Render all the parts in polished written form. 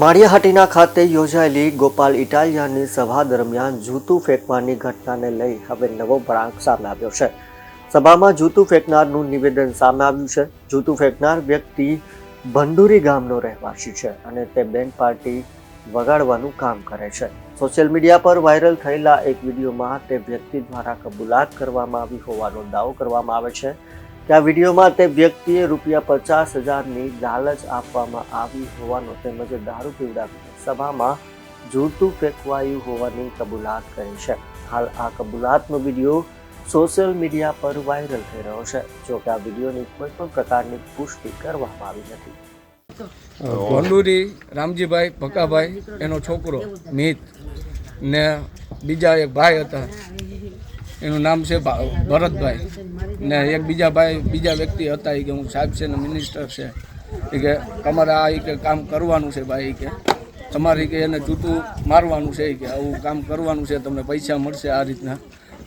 માળિયાહાટીના ખાતે યોજાયેલી ગોપાલ ઇટાલિયાની સભા દરમિયાન જૂતું ફેંકવાની ઘટનાને લઈ હવે નવો વળાંક સામે આવ્યો છે. સભામાં જૂતું ફેંકનારનું નિવેદન સામે આવ્યું છે. જૂતું ફેંકનાર વ્યક્તિ ભંડુરી ગામનો રહેવાસી છે અને તે બેન્ડ પાર્ટી વગાડવાનું કામ કરે છે. સોશિયલ મીડિયા પર વાયરલ થયેલા એક વિડીયોમાં તે વ્યક્તિ દ્વારા કબૂલાત કરવામાં આવી હોવાનો દાવો કરવામાં આવે છે. આ વિડીયોમાં તે વ્યક્તિએ ₹50,000ની લાલચ આપવામાં આવી હોવાનો તેમજ દારૂ પીવડાવીને સભામાં જૂતું ફેંકવાયું હોવાની કબૂલાત કરી છે. હાલ આ કબૂલાતનો વિડીયો સોશિયલ મીડિયા પર વાયરલ થઈ રહ્યો છે. જોકે આ વિડીયોની કોઈ પણ પ્રકારની પુષ્ટિ કરવામાં આવી નથી. ભંડુરી રામજીભાઈ ભકાભાઈ એનો છોકરો મિત ને બીજા એક ભાઈ હતા, એનું નામ છે ભરતભાઈ ને એક બીજા વ્યક્તિ હતા કે હું સાહેબ છે ને મિનિસ્ટર છે એ કે તમારે આ કે કામ કરવાનું છે ભાઈ કે તમારે કે એને જૂતું મારવાનું છે કે આવું કામ કરવાનું છે, તમને પૈસા મળશે આ રીતના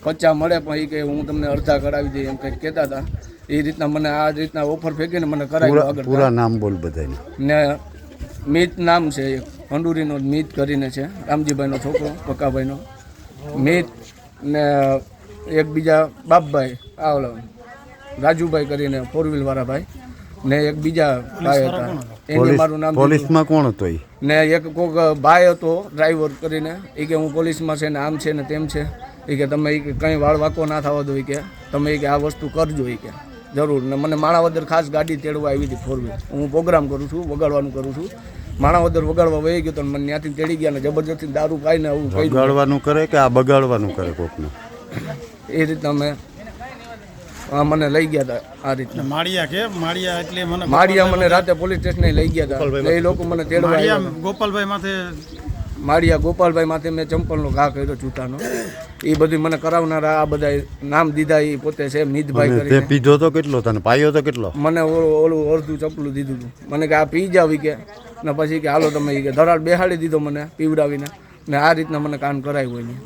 50 મળે પણ એ કે હું તમને અડધા કરાવી દઈએ એમ કંઈક કહેતા હતા. એ રીતના મને આ રીતના ઓફર ફેંકીને મને કરાવ્યું. આગળ પૂરા નામ બોલ બધાને. ને મિત નામ છે, ભંડુરીનો મિત કરીને છે, રામજીભાઈનો છોકરો ભકાભાઈનો મિત ને એક બીજા બાપભાઈ આ રાજુભાઈ કરીને 4 વ્હીલવાળા ભાઈ ને એક બીજા ભાઈ હતા. એને મારું નામ પોલીસમાં કોણ હતો ને એક કોક ભાઈ હતો ડ્રાઈવર કરીને એ કે હું પોલીસમાં છે ને આમ છે ને તેમ છે એ કે તમે કંઈ વાળ વાંકો ના થવા દો કે તમે કે આ વસ્તુ કરજો એ કે જરૂર. ને મને માણાવદર ખાસ ગાડી તેડવા આવી હતી 4 વ્હીલ. હું પ્રોગ્રામ કરું છું, વગાડવાનું કરું છું. માણાવદર વગાડવા વહી ગયો તો મને ત્યાંથી તેડી ગયા ને જબરજસ્તી દારૂ પાઈને આવું વગાડવાનું કરે કે આ બગાડવાનું કરે કોકને એ રીતના મને લઈ ગયા હતા. આ રીતના માળિયા મને રાતે પોલીસ સ્ટેશને લઈ ગયા હતા. એ લોકો મને તેડવા ગોપાલભાઈ માથે મેં ચંપલનો ઘા કર્યો જૂતાનો. એ બધી મને કરાવનારા આ બધા નામ દીધા એ પોતે છે મિતભાઈ કરીને. પીધો તો કેટલો તને પાયો તો કેટલો? મને ઓલું અડધું ચપલું દીધું હતું. મને કે આ પી જાવી કે ને પછી કે હાલો તમે કે ધરાડ બેહાડી દીધો મને પીવડાવીને ને આ રીતના મને કામ કરાવ્યું હોય.